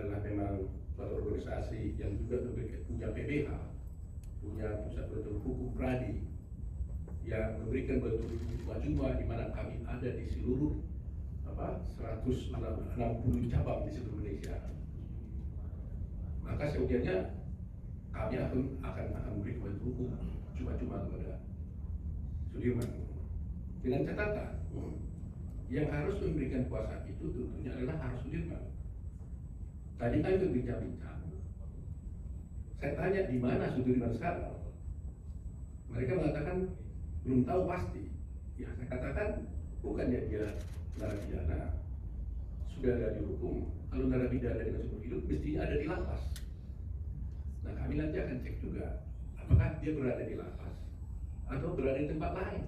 adalah memang suatu organisasi yang juga punya PBH, punya pusat bentuk hukum pradi, yang memberikan bentuk cuma-cuma di mana kami ada di seluruh 160 cabang di seluruh Indonesia. Maka seyogianya kami akan memberi bentuk hukum cuma-cuma kepada Sudirman, dengan catatan yang harus memberikan kuasa itu tentunya adalah harus Sudirman. Tadi kan berbincang-bincang, saya tanya di mana Sudirman sekarang, mereka mengatakan belum tahu pasti. Ya, saya katakan bukannya dia narapidana, sudah ada di hukum. Kalau narapidana dengan seumur hidup mestinya ada di lapas. Nah, kami nanti akan cek juga apakah dia berada di lapas atau berada di tempat lain.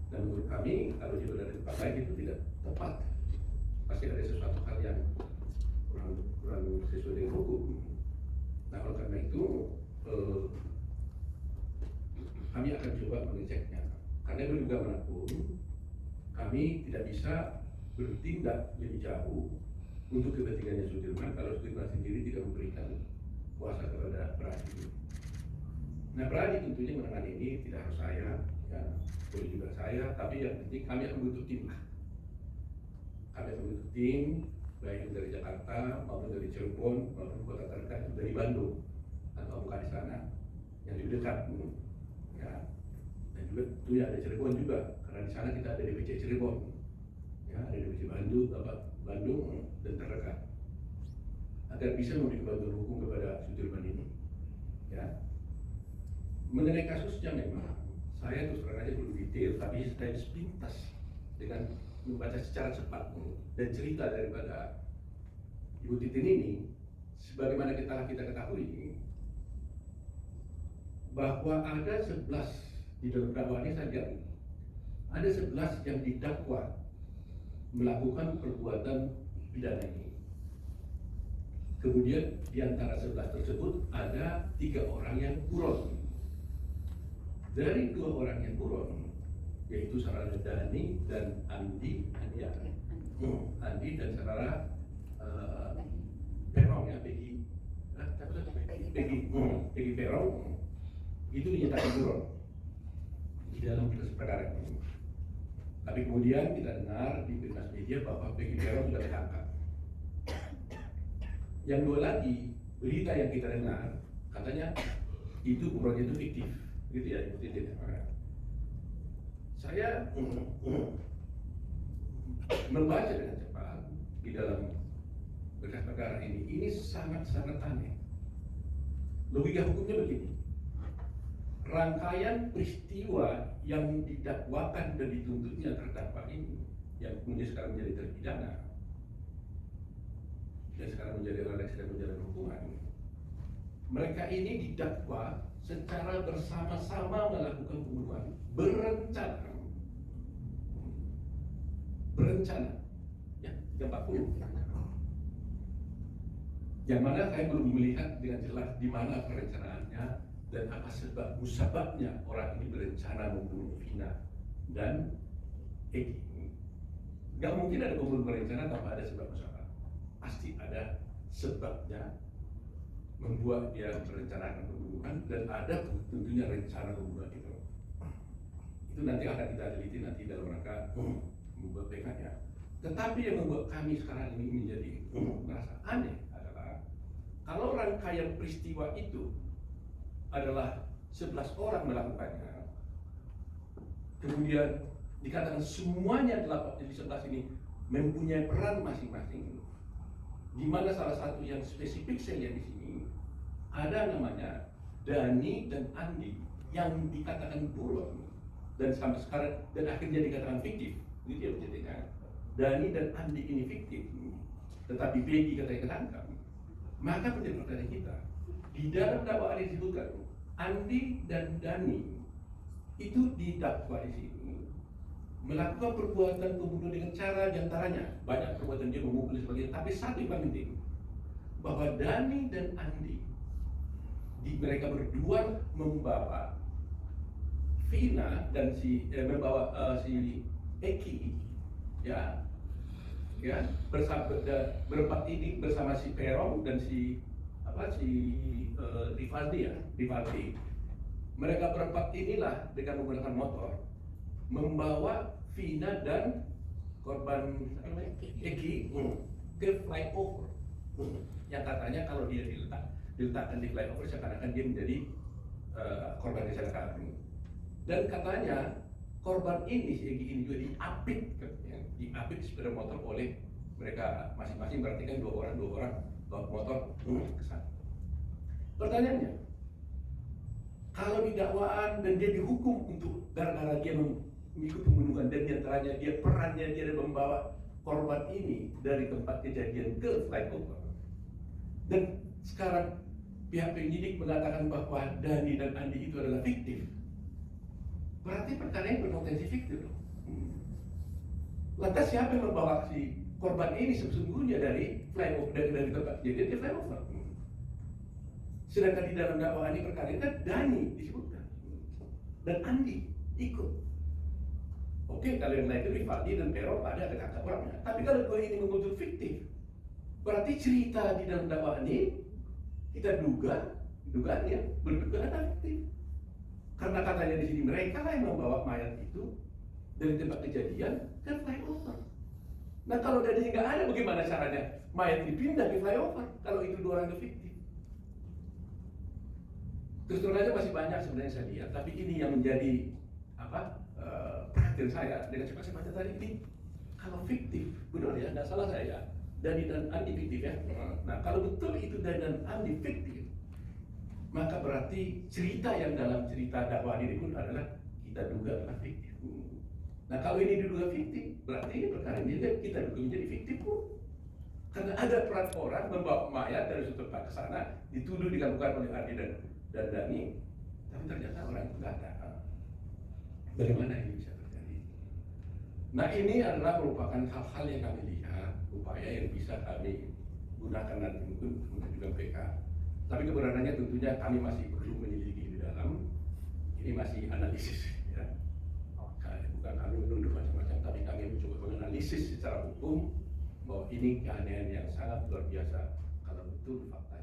Dan menurut kami kalau dia berada di tempat lain itu tidak tepat, pasti ada sesuatu hal yang kurang sesuai dengan hukum. Nah, oleh karena itu kami akan coba mengeceknya, karena itu juga manapun kami tidak bisa bertindak lebih jauh untuk kepentingannya Sudirman kalau Sudirman sendiri tidak memberikan kuasa kepada Pradi. Nah, Pradi tentunya menangani ini tidak harus saya, ya, boleh juga saya, tapi yang penting kami akan membentuk tim lah. Kami akan membentuk tim, baik dari Jakarta maupun dari Cirebon maupun kota terdekat dari Bandung atau bukan di sana yang lebih dekat, ya. Dan juga itu ya ada Cirebon juga, karena di sana kita ada DPC Cirebon, ya, ada DPC Bandung dan terdekat, agar bisa memberi bantuan hukum kepada Sudirman ini, ya. Mengenai kasusnya memang saya terus terang aja belum detail, tapi saya sepintas dengan membaca secara cepat dan cerita daripada Ibu Titin ini, sebagaimana kita ketahui bahwa ada 11 di dalam dakwaannya saja, ada 11 yang didakwa melakukan perbuatan pidana ini. Kemudian di antara 11 tersebut ada 3 orang yang buron. Dari 2 orang yang buron, yaitu saudara Dani dan Andi dan saudara Perong, ya, Peggy Perong, itu dinyatakan buron di dalam perkara ini. Tapi kemudian kita dengar di berita media bahwa Peggy Perong sudah ditangkap. Yang 2 lagi, berita yang kita dengar katanya itu buronnya itu fiktif, gitu ya, itu tidak. Saya membaca dengan cepat di dalam berkas perkara ini sangat-sangat aneh. Logika hukumnya begini: rangkaian peristiwa yang didakwakan dan dituntutnya terdakwa ini, yang kemudian sekarang menjadi terpidana dan sekarang menjadi orang yang sedang menjalani hukuman, mereka ini didakwa secara bersama-sama melakukan pembunuhan berencana, ya, 340. Yang mana saya belum melihat dengan jelas di mana perencanaannya dan apa sebabnya orang ini berencana membunuh Vina dan Egi. Gak mungkin ada pembunuhan berencana tanpa ada sebab musabab. Pasti ada sebabnya membuat dia merencanakan pembunuhan, dan ada tentunya rencana pembunuhan itu. Itu nanti akan kita teliti nanti dalam rangka membuat PK-nya. Tetapi yang membuat kami sekarang ini menjadi merasa aneh adalah kalau rangkaian peristiwa itu adalah 11 orang melakukannya, kemudian dikatakan semuanya 11 ini mempunyai peran masing-masing, di mana salah satu yang spesifik saya lihat di sini ada namanya Dani dan Andi yang dikatakan buron dan sampai sekarang dan akhirnya dikatakan fiktif. Itu dia penceritanya. Dani dan Andi ini fiktif, tetapi Peggy katanya ketangkap. Maka menjadi pertanyaan kita, di dalam dakwaan ini disebutkan Andi dan Dani itu didakwa di sini melakukan perbuatan pembunuhan dengan cara diantaranya banyak perbuatan dia memukul sebagainya, tapi satu yang paling penting bahwa Dani dan Andi mereka berdua membawa Vina dan membawa si Eki, ya, ya, berempat ini bersama si Peron dan si Rivaldi ya, Rivaldi. Mereka berempat inilah dengan menggunakan motor membawa Vina dan korban Eki ke flyover. Yang katanya kalau dia diletakkan di flyover seakan-akan dia menjadi korban kecelakaan. Dan katanya korban ini, si Eki ini juga diapit sepeda motor oleh mereka masing-masing, berarti kan dua orang bawa motor ke sana. Pertanyaannya, kalau di dakwaan dan dia dihukum untuk gara-gara dia mengikuti pembunuhan dan diantaranya perannya dia membawa korban ini dari tempat kejadian ke flyover, dan sekarang pihak penyidik mengatakan bahwa Dani dan Andi itu adalah fiktif, berarti perkara ini berpotensi fiktif loh. Lantas siapa yang membawa si korban ini sesungguhnya dari flyover, dari tempat kejadian ke flyover? Sedangkan di dalam dakwaan ini perkara ini kan Dani disebutkan dan Andi ikut. Oke, kalau yang lain itu Rivaldi dan Peron ada kakak orangnya. Tapi kalau dua ini mengutul fiktif, berarti cerita di dalam dakwaan ini kita dugaannya berdugaan fiktif. Karena katanya di sini mereka lah yang membawa mayat itu dari tempat kejadian ke flyover. Nah kalau dari nggak ada, bagaimana caranya mayat dipindah ke flyover kalau itu dua orang itu fiktif? Terus terang aja masih banyak sebenarnya saya lihat, tapi ini yang menjadi perhatian saya dengan cepat baca tadi ini. Kalau fiktif, benar ya, nggak salah saya, Dani dan Andi fiktif ya. Nah kalau betul itu Dani dan Andi fiktif, maka berarti cerita yang dalam cerita dakwaan ini pun adalah kita duga adalah fiktif. Nah kalau ini diduga fiktif, berarti ini perkara ini kita duga menjadi fiktif pun. Karena ada peran orang membawa mayat dari suatu tempat ke sana, dituduh dilakukan oleh Andi dan Dani, tapi ternyata orang itu nggak ada. Bagaimana ini bisa terjadi? Nah ini adalah merupakan hal-hal yang kami lihat, upaya yang bisa kami gunakan nanti mungkin untuk mengajukan PK. Tapi kebenarannya tentunya kami masih perlu menyelidiki di dalam. Ini masih analisis, ya. Bukan kami menuduh macam-macam, tapi kami mencoba menganalisis secara hukum bahwa ini keanehan yang sangat luar biasa kalau betul fakta